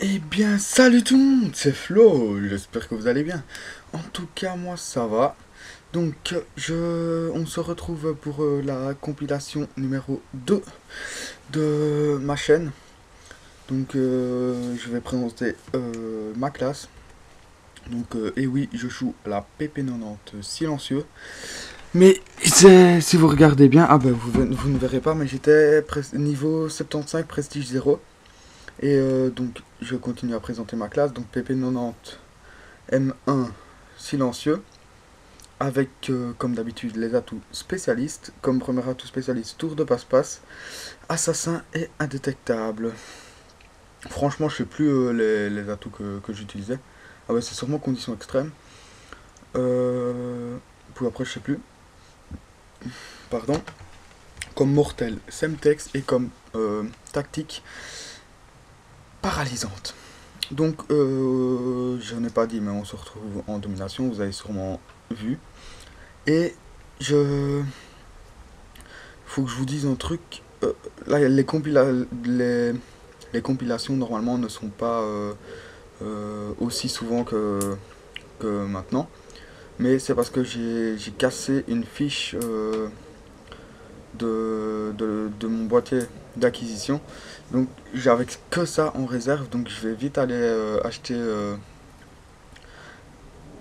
Eh bien, salut tout le monde, c'est Flo, j'espère que vous allez bien. En tout cas, moi ça va. Donc, on se retrouve pour la compilation numéro 2 de ma chaîne. Donc, je vais présenter ma classe. Donc, et oui, je joue à la PP90 silencieux. Mais si vous regardez bien, ah ben vous ne verrez pas, mais j'étais niveau 75 prestige 0. Et donc, je continue à présenter ma classe. Donc, PP90 M1 silencieux. Avec, comme d'habitude, les atouts spécialistes. Comme premier atout spécialiste, tour de passe-passe, assassin et indétectable. Franchement, je sais plus les atouts que j'utilisais. Ah ouais, c'est sûrement conditions extrêmes. Puis après, je sais plus. Pardon. Comme mortel, Semtex et comme tactique paralysante. Donc, je n'ai pas dit, mais on se retrouve en domination, vous avez sûrement vu. Et je. Faut que je vous dise un truc. Là, les compilations, normalement, ne sont pas aussi souvent que maintenant. Mais c'est parce que j'ai cassé une fiche de mon boîtier d'acquisition. Donc j'avais que ça en réserve, donc je vais vite aller acheter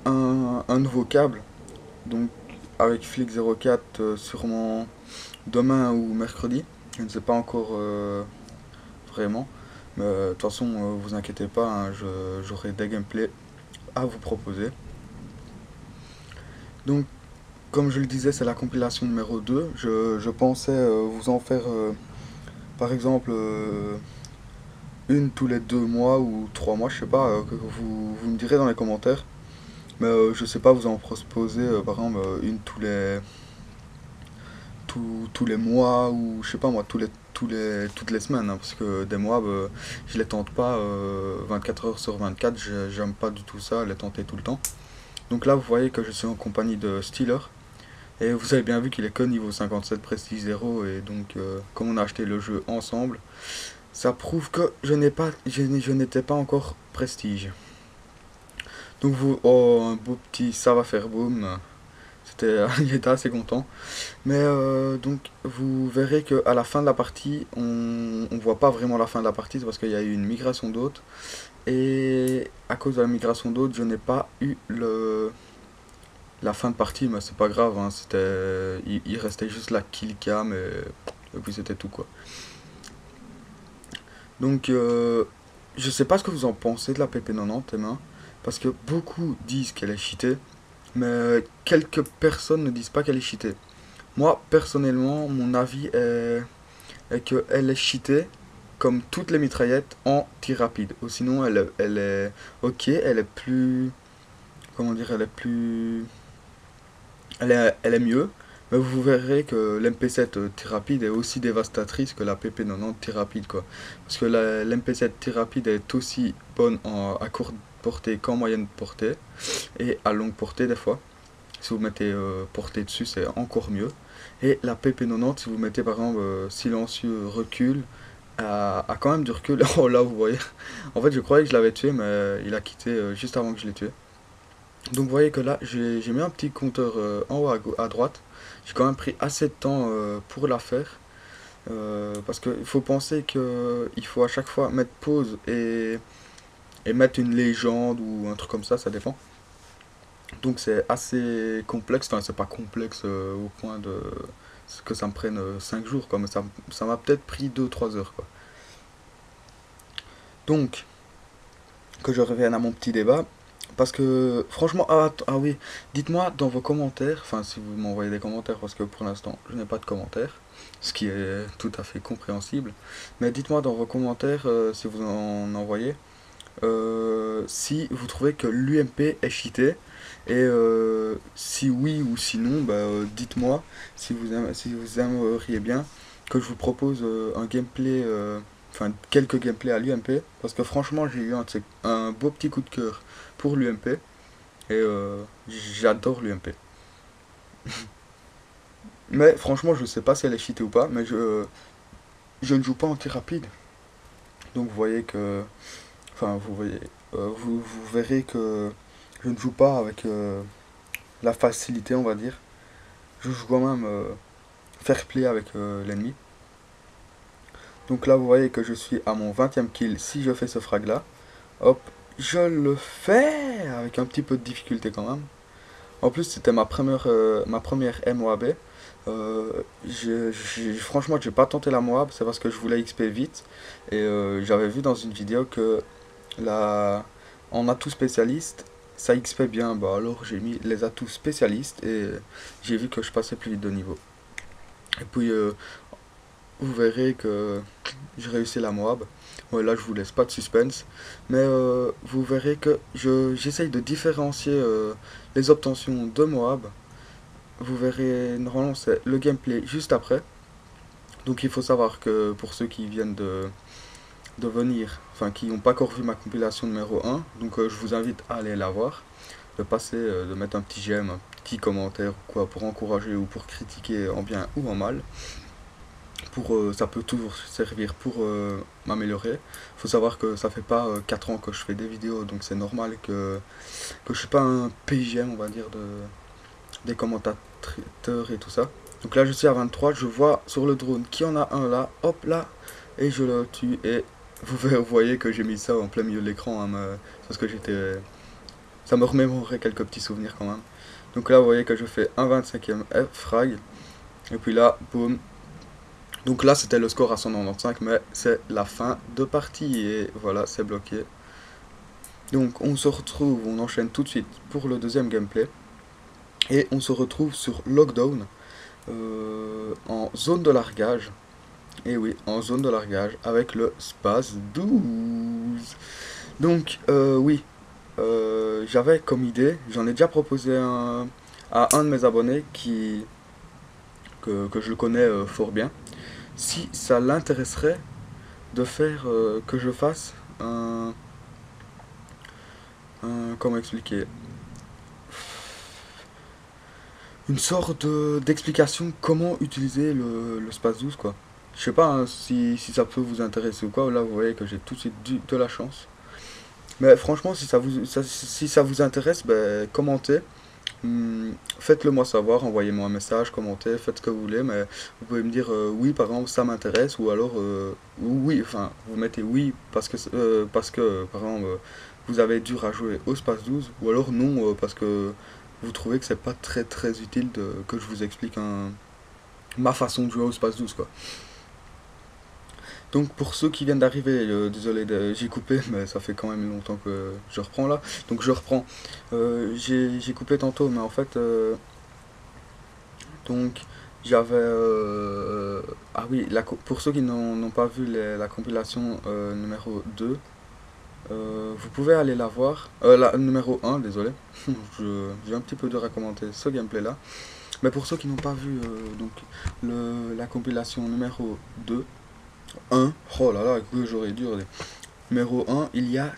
un nouveau câble. Donc avec Flick 04 sûrement demain ou mercredi. Je ne sais pas encore vraiment. Mais de toute façon, vous inquiétez pas, hein, j'aurai des gameplays à vous proposer. Donc comme je le disais, c'est la compilation numéro 2. Je pensais vous en faire par exemple une tous les 2 mois ou 3 mois, je sais pas, que vous me direz dans les commentaires. Mais je sais pas, vous en proposer par exemple une tous les mois ou je sais pas moi, toutes les semaines. Hein, parce que des mois, je les tente pas 24 heures sur 24, j'aime pas du tout ça, les tenter tout le temps. Donc là, vous voyez que je suis en compagnie de Steeler. Et vous avez bien vu qu'il est que niveau 57 Prestige 0. Et donc, comme on a acheté le jeu ensemble, ça prouve que je n'étais pas encore Prestige. Donc vous, oh, un beau petit ça va faire boom. Il était assez content. Mais donc vous verrez que à la fin de la partie, on voit pas vraiment la fin de la partie, c'est parce qu'il y a eu une migration d'hôtes. Et à cause de la migration d'hôtes, je n'ai pas eu la fin de partie, mais c'est pas grave. Hein, il restait juste la kill cam et puis c'était tout quoi. Donc je sais pas ce que vous en pensez de la PP90 M1, parce que beaucoup disent qu'elle est cheatée. Mais quelques personnes ne disent pas qu'elle est cheatée. Moi, personnellement, mon avis est qu'elle est cheatée, comme toutes les mitraillettes, en tir rapide. Ou sinon, elle est ok, elle est plus. Comment dire, elle est plus. Elle est mieux. Mais vous verrez que l'MP7 tir rapide est aussi dévastatrice que la PP90 tir rapide, quoi. Parce que l'MP7 tir rapide est aussi bonne à courte portée qu'en moyenne portée. Et à longue portée, des fois. Si vous mettez portée dessus, c'est encore mieux. Et la PP90, si vous mettez par exemple silencieux recul, a quand même du recul. Oh là, vous voyez. En fait, je croyais que je l'avais tué, mais il a quitté juste avant que je l'ai tué. Donc, vous voyez que là, j'ai mis un petit compteur en haut à droite. J'ai quand même pris assez de temps pour la faire. Parce qu'il faut penser qu'il faut à chaque fois mettre pause et mettre une légende ou un truc comme ça dépend. Donc c'est assez complexe, enfin c'est pas complexe au point de que ça me prenne 5 jours quoi, mais ça m'a peut-être pris 2 3 heures quoi. Donc, que je revienne à mon petit débat, parce que franchement, ah oui, dites-moi dans vos commentaires, enfin si vous m'envoyez des commentaires, parce que pour l'instant je n'ai pas de commentaires, ce qui est tout à fait compréhensible, mais dites-moi dans vos commentaires si vous en envoyez, si vous trouvez que l'UMP est cheaté. Et si oui ou sinon, bah, dites-moi si vous aimeriez bien que je vous propose un gameplay, enfin quelques gameplays à l'UMP. Parce que franchement, j'ai eu un beau petit coup de cœur pour l'UMP. Et j'adore l'UMP. Mais franchement, je sais pas si elle est cheatée ou pas. Mais je ne joue pas en tir rapide. Donc vous voyez que, enfin vous verrez que je ne joue pas avec la facilité, on va dire. Je joue quand même fair play avec l'ennemi. Donc là vous voyez que je suis à mon 20e kill si je fais ce frag là. Hop, je le fais avec un petit peu de difficulté quand même. En plus c'était ma première MOAB. Franchement j'ai pas tenté la MOAB, c'est parce que je voulais XP vite. Et j'avais vu dans une vidéo que en atout spécialiste ça XP bien. Bah alors j'ai mis les atouts spécialistes et j'ai vu que je passais plus vite de niveau. Et puis vous verrez que j'ai réussi la Moab. Ouais, là je vous laisse pas de suspense. Mais vous verrez que j'essaye de différencier les obtentions de Moab. Vous verrez, normalement c'est le gameplay juste après. Donc il faut savoir que pour ceux qui viennent de venir, enfin qui n'ont pas encore vu ma compilation numéro 1, donc je vous invite à aller la voir, de passer, de mettre un petit j'aime, un petit commentaire ou quoi, pour encourager ou pour critiquer en bien ou en mal. Ça peut toujours servir pour m'améliorer. Faut savoir que ça fait pas 4 ans que je fais des vidéos, donc c'est normal que je suis pas un PGM, on va dire, des commentateurs et tout ça. Donc là je suis à 23, je vois sur le drone qu'il y en a un là, hop là, et je le tue et vous voyez que j'ai mis ça en plein milieu de l'écran, hein, parce que ça me remémorait quelques petits souvenirs quand même. Donc là vous voyez que je fais un 25e frag, et puis là, boum. Donc là c'était le score à 195, mais c'est la fin de partie et voilà, c'est bloqué. Donc on se retrouve, on enchaîne tout de suite pour le deuxième gameplay. Et on se retrouve sur Lockdown, en zone de largage. Et oui, en zone de largage avec le Spaz 12. Donc oui, j'avais comme idée, j'en ai déjà proposé à un de mes abonnés que je le connais fort bien. Si ça l'intéresserait de faire que je fasse comment expliquer, une sorte d'explication comment utiliser le Space 12 quoi. Je sais pas hein, si ça peut vous intéresser ou quoi, là vous voyez que j'ai tout de suite de la chance. Mais franchement si ça vous intéresse, ben, commentez. Faites-le moi savoir, envoyez-moi un message, commentez, faites ce que vous voulez, mais vous pouvez me dire oui par exemple ça m'intéresse, ou alors oui, enfin vous mettez oui parce que par exemple vous avez dur à jouer au Space 12, ou alors non parce que vous trouvez que c'est pas très utile que je vous explique ma façon de jouer au Space 12 quoi. Donc pour ceux qui viennent d'arriver, désolé j'ai coupé, mais ça fait quand même longtemps que je reprends là. Donc je reprends. J'ai coupé tantôt, mais en fait, donc j'avais... ah oui, pour ceux qui n'ont pas vu la compilation numéro 2, vous pouvez aller la voir. La numéro 1, désolé. J'ai un petit peu dur à commenter ce gameplay là. Mais pour ceux qui n'ont pas vu donc la compilation numéro 2, 1, oh là là, que j'aurais dû. Numéro 1, il y a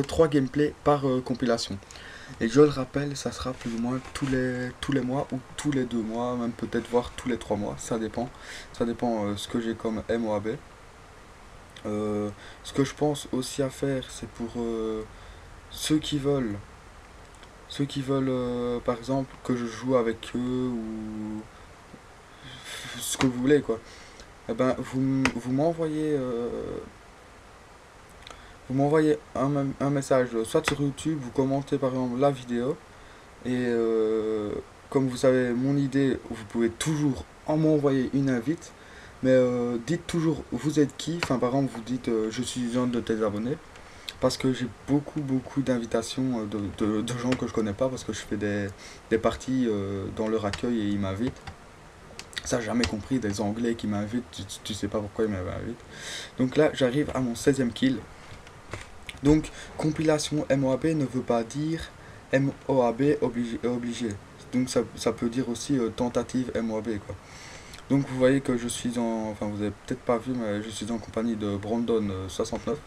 3 gameplays par compilation. Et je le rappelle, ça sera plus ou moins tous les mois ou tous les 2 mois, même peut-être voir tous les 3 mois, ça dépend. Ça dépend ce que j'ai comme MOAB. Ce que je pense aussi à faire, c'est pour ceux qui veulent, par exemple que je joue avec eux ou ce que vous voulez quoi. Eh ben, vous m'envoyez un message, soit sur YouTube, vous commentez par exemple la vidéo, et comme vous savez mon idée, vous pouvez toujours en m'envoyer une invite, mais dites toujours vous êtes qui, enfin par exemple vous dites je suis un de tes abonnés, parce que j'ai beaucoup d'invitations de gens que je connais pas, parce que je fais des parties dans leur accueil et ils m'invitent. Ça, j'ai jamais compris, des Anglais qui m'invitent, tu sais pas pourquoi ils m'invitent. Donc là, j'arrive à mon 16e kill. Donc, compilation MOAB ne veut pas dire MOAB obligé. Donc, ça peut dire aussi tentative MOAB, quoi. Donc, vous voyez que je suis enfin, vous avez peut-être pas vu, mais je suis en compagnie de Brandon 69,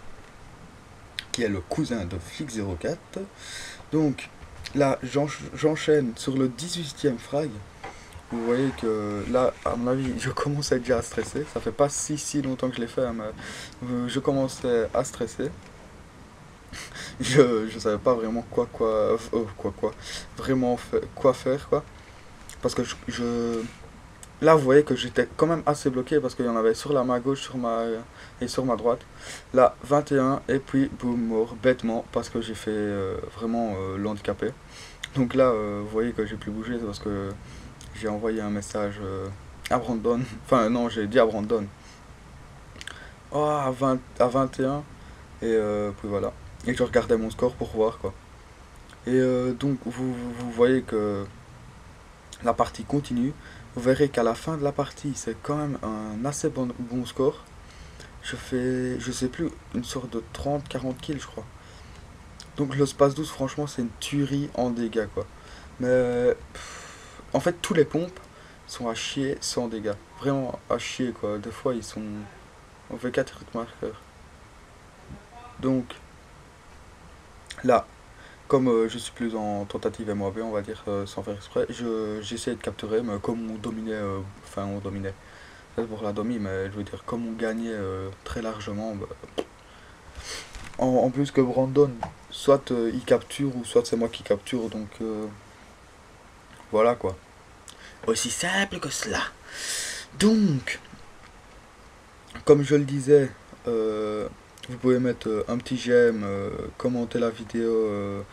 qui est le cousin de Flick04. Donc, là, j'enchaîne sur le 18e frag. vous voyez que là, à mon avis, je commençais déjà à stresser. Ça fait pas si longtemps que je l'ai fait, hein, mais je commençais à stresser. Je savais pas vraiment vraiment quoi faire, quoi. Parce que là, vous voyez que j'étais quand même assez bloqué parce qu'il y en avait sur ma gauche, et sur ma droite. Là, 21, et puis boum, mort, bêtement, parce que j'ai fait vraiment l'handicapé. Donc là, vous voyez que j'ai plus bougé, c'est parce que j'ai envoyé un message à Brandon. Enfin, non, j'ai dit à Brandon. Oh, à 21. Et puis voilà. Et je regardais mon score pour voir, quoi. Donc, vous voyez que la partie continue. Vous verrez qu'à la fin de la partie, c'est quand même un assez bon score. Je fais, je sais plus, une sorte de 30-40 kills, je crois. Donc le Space 12, franchement, c'est une tuerie en dégâts, quoi. Mais en fait, tous les pompes sont à chier sans dégâts. Vraiment à chier, quoi. Des fois, ils sont. On fait 4 rythmes marqueurs. Donc là, comme je suis plus en tentative MOAB, on va dire, sans faire exprès, j'essaie de capturer, mais comme on dominait. Enfin, on dominait. C'est pour la demi, mais je veux dire, comme on gagnait très largement, bah, en plus que Brandon, soit il capture ou soit c'est moi qui capture, donc voilà quoi. Aussi simple que cela. Donc, comme je le disais, vous pouvez mettre un petit j'aime, commenter la vidéo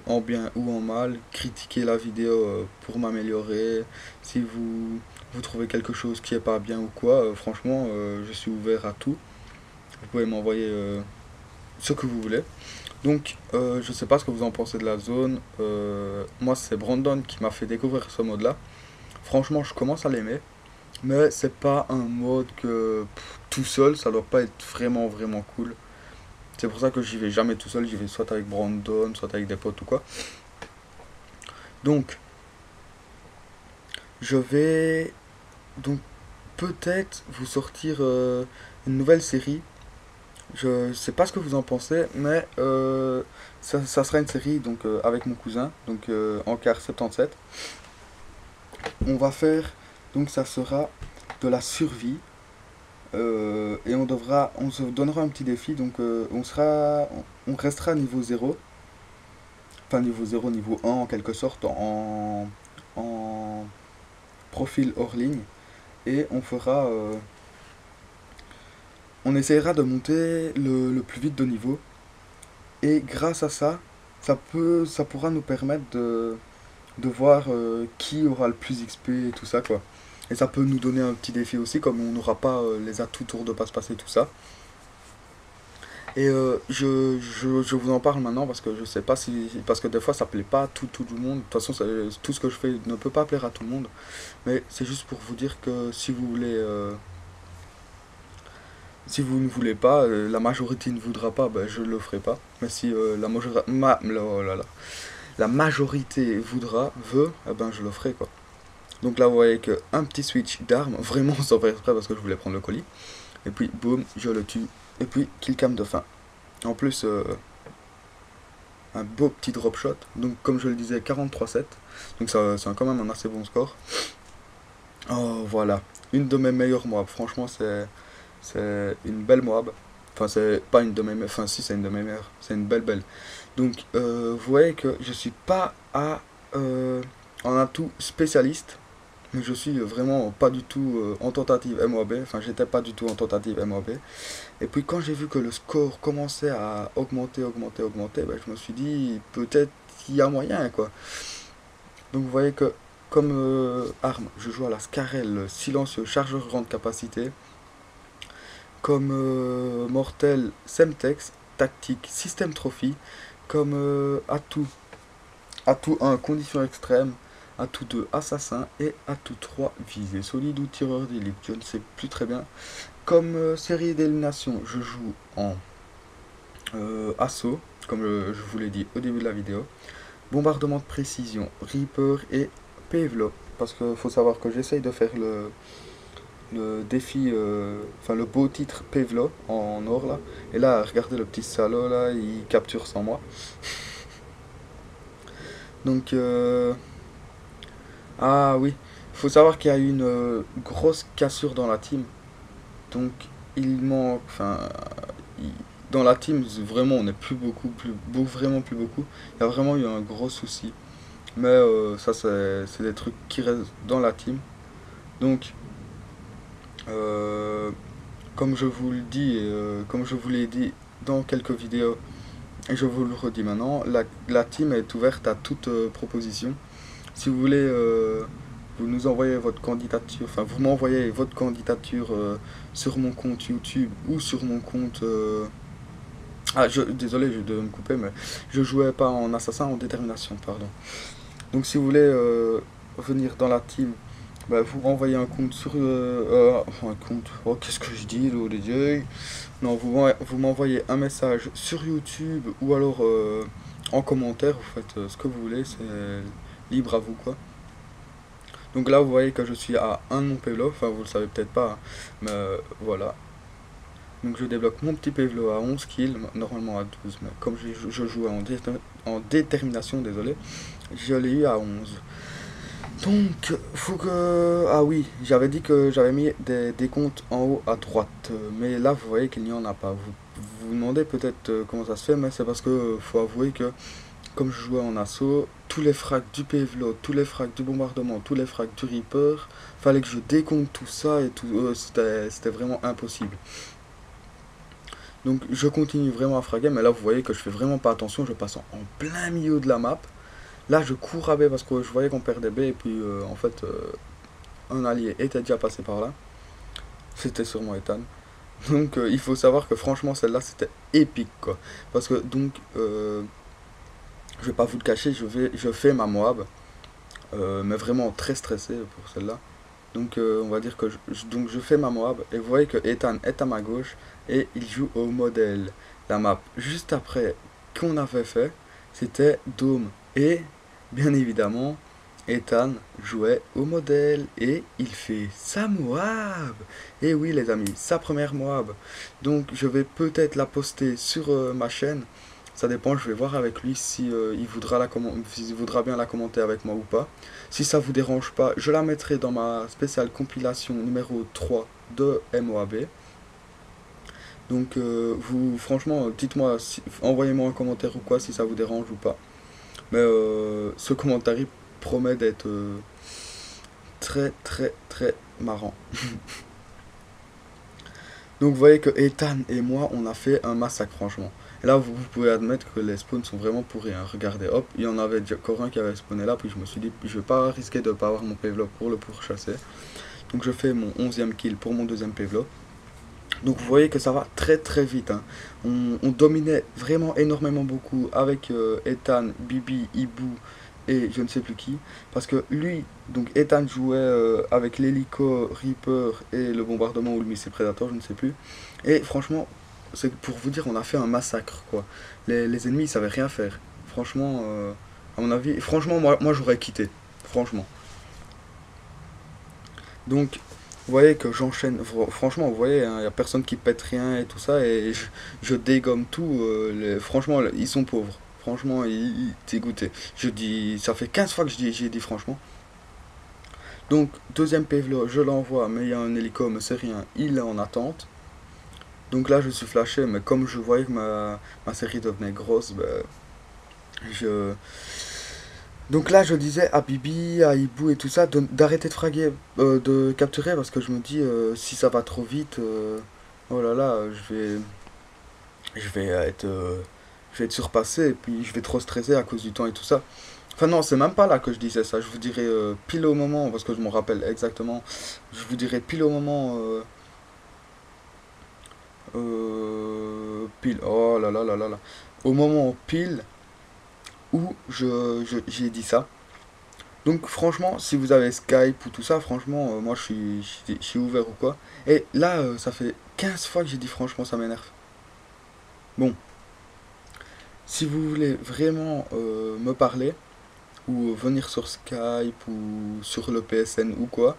en bien ou en mal, critiquer la vidéo pour m'améliorer. Si vous trouvez quelque chose qui est pas bien ou quoi, franchement, je suis ouvert à tout. Vous pouvez m'envoyer ce que vous voulez. Donc, je sais pas ce que vous en pensez de la zone. Moi, c'est Brandon qui m'a fait découvrir ce mode-là. Franchement, je commence à l'aimer. Mais c'est pas un mode que tout seul, ça doit pas être vraiment cool. C'est pour ça que j'y vais jamais tout seul. J'y vais soit avec Brandon, soit avec des potes ou quoi. Donc, je vais donc peut-être vous sortir une nouvelle série. Je sais pas ce que vous en pensez, mais ça sera une série donc avec mon cousin, donc en quart 77. On va faire, donc ça sera de la survie et on se donnera un petit défi, donc on restera niveau zéro, enfin niveau zéro, niveau un en quelque sorte, en profil hors ligne, et on essaiera de monter le plus vite de niveau, et grâce à ça, ça pourra nous permettre de voir qui aura le plus XP et tout ça, quoi. Et ça peut nous donner un petit défi aussi, comme on n'aura pas les atouts tour de passe-passe et tout ça. Et je vous en parle maintenant parce que je sais pas si. Parce que des fois ça plaît pas à tout le monde. De toute façon, tout ce que je fais ne peut pas plaire à tout le monde. Mais c'est juste pour vous dire que si vous voulez. Si vous ne voulez pas, la majorité ne voudra pas, ben, je le ferai pas. Mais si oh là là, la majorité veut, eh ben je le ferai quoi. Donc là, vous voyez que un petit switch d'armes, vraiment sans faire exprès parce que je voulais prendre le colis. Et puis, boum, je le tue. Et puis, kill cam de fin. En plus, un beau petit drop shot. Donc, comme je le disais, 43-7. Donc, ça, c'est quand même un assez bon score. Oh, voilà. Une de mes meilleures moabs. Franchement, c'est une belle moab. Enfin, c'est pas une de mes meilleures. Enfin, si, c'est une de mes meilleures. C'est une belle. Donc, vous voyez que je suis pas en atout spécialiste. Mais je suis vraiment pas du tout en tentative MOAB, enfin j'étais pas du tout en tentative MOAB. Et puis quand j'ai vu que le score commençait à augmenter, ben, je me suis dit peut-être qu'il y a moyen quoi. Donc vous voyez que comme arme, je joue à la Scarel silencieux chargeur grande capacité. Comme mortel Semtex, tactique, système trophy. Comme atout 1 condition extrême. Atout 2 assassin et atout 3 visée solide ou tireur d'élite, je ne sais plus très bien. Comme série d'élimination, je joue en assaut, comme je vous l'ai dit au début de la vidéo. Bombardement de précision, Reaper et Pavlov. Parce qu'il faut savoir que j'essaye de faire le défi, enfin le beau titre Pavlov en or là. Et là, regardez le petit salaud là, il capture sans moi. Donc, ah oui, faut savoir qu'il y a eu une grosse cassure dans la team. Donc, il manque. Enfin, il- dans la team, vraiment, on n'est plus beaucoup, vraiment plus beaucoup. Il y a vraiment eu un gros souci. Mais ça, c'est des trucs qui restent dans la team. Donc, euh, comme je vous le dis, et comme je vous l'ai dit dans quelques vidéos, et je vous le redis maintenant, la team est ouverte à toute proposition. Si vous voulez, vous nous envoyez votre candidature, enfin vous m'envoyez votre candidature sur mon compte YouTube ou sur mon compte... désolé, je devais me couper, mais je jouais pas en assassin, en détermination, pardon. Donc si vous voulez venir dans la team, bah, vous renvoyez un compte sur... un compte... Oh, qu'est-ce que je dis, là, les dieux. Non, vous m'envoyez un message sur YouTube ou alors en commentaire, vous faites ce que vous voulez, c'est libre à vous, quoi. Donc là, vous voyez que je suis à un de mon Pavlov, enfin vous le savez peut-être pas, hein, mais voilà. Donc je débloque mon petit Pavlov à 11 kills, normalement à 12, mais comme je joue en détermination, désolé, je l'ai eu à 11. Donc, faut que... Ah oui, j'avais dit que j'avais mis des comptes en haut à droite, mais là vous voyez qu'il n'y en a pas. Vous vous demandez peut-être comment ça se fait, mais c'est parce que faut avouer que comme je jouais en assaut, tous les frags du PVLO, tous les frags du bombardement, tous les frags du Reaper, fallait que je décompte tout ça et tout, c'était vraiment impossible. Donc je continue vraiment à fraguer, mais là vous voyez que je fais vraiment pas attention, je passe en plein milieu de la map. Là je cours à B parce que je voyais qu'on perdait B et puis en fait un allié était déjà passé par là. C'était sûrement Ethan. Donc il faut savoir que franchement celle-là c'était épique quoi. Parce que donc je vais pas vous le cacher, je fais ma Moab. Mais vraiment très stressé pour celle-là. Donc on va dire que donc je fais ma Moab et vous voyez que Ethan est à ma gauche et il joue au modèle. La map juste après qu'on avait fait, c'était Dôme. Et bien évidemment, Ethan jouait au modèle et il fait sa Moab. Et oui les amis, sa première Moab. Donc je vais peut-être la poster sur ma chaîne. Ça dépend, je vais voir avec lui si s'il voudra bien la commenter avec moi ou pas. Si ça vous dérange pas, je la mettrai dans ma spéciale compilation numéro 3 de MOAB. Donc vous franchement dites-moi, envoyez-moi un commentaire ou quoi si ça vous dérange ou pas. Mais ce commentaire promet d'être très très très marrant. Donc vous voyez que Ethan et moi on a fait un massacre franchement. Et là vous pouvez admettre que les spawns sont vraiment pourris, hein. Regardez, hop, il y en avait déjà encore un qui avait spawné là, puis je me suis dit je vais pas risquer de pas avoir mon Pavlov pour le pourchasser. Donc je fais mon 11e kill pour mon deuxième Pavlov. Donc vous voyez que ça va très très vite, hein. On dominait vraiment énormément beaucoup avec Ethan, Bibi, Ibu et je ne sais plus qui. Parce que lui, donc Ethan jouait avec l'hélico, Reaper et le bombardement ou le missile Predator, je ne sais plus. Et franchement, c'est pour vous dire, on a fait un massacre quoi. Les ennemis ils savaient rien faire. Franchement, à mon avis, franchement moi j'aurais quitté. Franchement. Donc vous voyez que j'enchaîne, franchement, vous voyez, il n'y a personne qui pète rien et tout ça, et je dégomme tout. Franchement, ils sont pauvres. Franchement, dégoûté. Je dis, ça fait 15 fois que j'ai dit franchement. Donc, deuxième PVLO, je l'envoie, mais il y a un hélico, mais c'est rien, il est en attente. Donc là, je suis flashé, mais comme je voyais que ma série devenait grosse, ben, je, donc là, je disais à Bibi, à Ibu et tout ça d'arrêter de fraguer, de capturer, parce que je me dis, si ça va trop vite, oh là là, je vais être, je vais être surpassé, et puis je vais trop stresser à cause du temps et tout ça. Enfin non, c'est même pas là que je disais ça, je vous dirais pile au moment, parce que je me rappelle exactement, je vous dirais pile au moment, pile, oh là là là là là, au moment pile où j'ai dit ça. Donc franchement, si vous avez Skype ou tout ça, franchement, moi je suis ouvert ou quoi. Et là, ça fait 15 fois que j'ai dit franchement, ça m'énerve. Bon, si vous voulez vraiment me parler, ou venir sur Skype, ou sur le PSN ou quoi,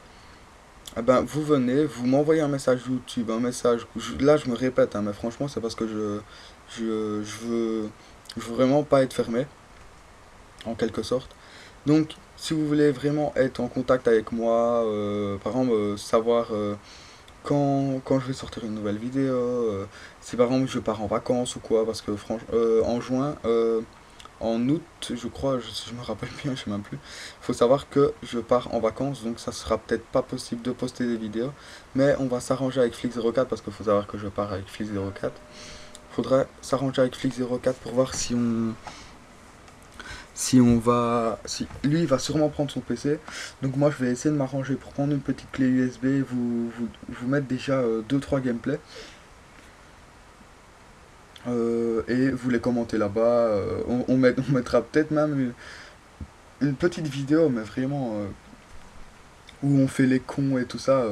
eh ben vous venez, vous m'envoyez un message YouTube, un message... Là je me répète, hein, mais franchement c'est parce que je veux vraiment pas être fermé, en quelque sorte. Donc si vous voulez vraiment être en contact avec moi, par exemple, savoir quand je vais sortir une nouvelle vidéo, si par exemple je pars en vacances ou quoi, parce que franchement, en juin, en août, je crois, je me rappelle bien, je sais même plus. Faut savoir que je pars en vacances, donc ça sera peut-être pas possible de poster des vidéos, mais on va s'arranger avec Flix04 parce qu'il faut savoir que je pars avec Flix04. Faudrait s'arranger avec Flix04 pour voir si lui il va sûrement prendre son PC. Donc moi je vais essayer de m'arranger pour prendre une petite clé USB, vous mettre déjà 2-3 gameplays. Et vous les commentez là-bas. On mettra peut-être même une petite vidéo, mais vraiment où on fait les cons et tout ça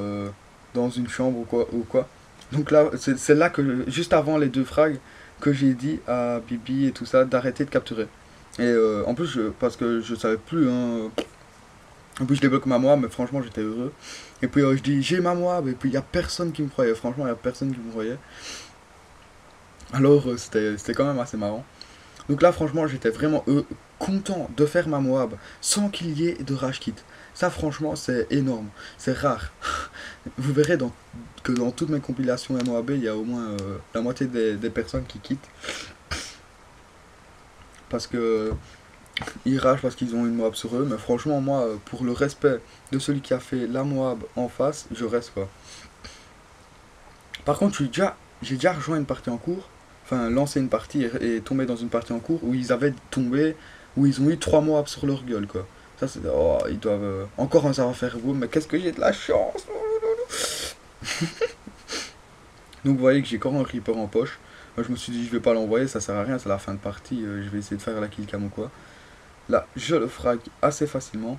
dans une chambre ou quoi. Donc là, c'est là que, juste avant les deux frags, que j'ai dit à Bibi et tout ça d'arrêter de capturer. Et en plus, parce que je savais plus, hein, en plus je débloque ma Moab, mais franchement j'étais heureux. Et puis je dis j'ai ma Moab, et puis il n'y a personne qui me croyait, franchement il n'y a personne qui me croyait. Alors c'était quand même assez marrant. Donc là, franchement, j'étais vraiment content de faire ma Moab sans qu'il y ait de rage kit. Ça, franchement, c'est énorme. C'est rare. Vous verrez que dans toutes mes compilations MOAB, il y a au moins la moitié des personnes qui quittent. Parce que ils ragent parce qu'ils ont une Moab sur eux. Mais franchement, moi, pour le respect de celui qui a fait la Moab en face, je reste quoi. Par contre, j'ai déjà rejoint une partie en cours. Enfin, lancé une partie et tombé dans une partie en cours où ils avaient tombé, où ils ont eu 3 mois sur leur gueule, quoi. Ça, c'est. Oh, ils doivent. Encore un savoir-faire boum, mais qu'est-ce que j'ai de la chance! Donc, vous voyez que j'ai encore un Reaper en poche. Moi, je me suis dit, je vais pas l'envoyer, ça sert à rien, c'est la fin de partie. Je vais essayer de faire la killcam ou quoi. Là, je le frag assez facilement.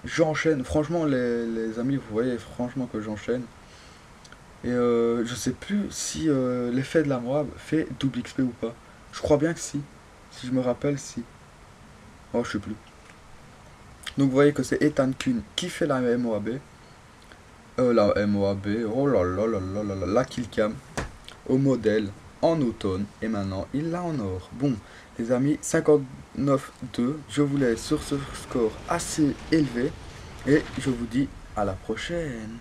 J'enchaîne. Franchement, les amis, vous voyez, franchement, que j'enchaîne. Et je sais plus si l'effet de la Moab fait double XP ou pas. Je crois bien que si. Si je me rappelle, si. Oh, je sais plus. Donc vous voyez que c'est Ethan Kuhn qui fait la MOAB. La MOAB, oh là là là là là là, la killcam au modèle en automne. Et maintenant, il l'a en or. Bon, les amis, 59-2. Je vous laisse sur ce score assez élevé. Et je vous dis à la prochaine.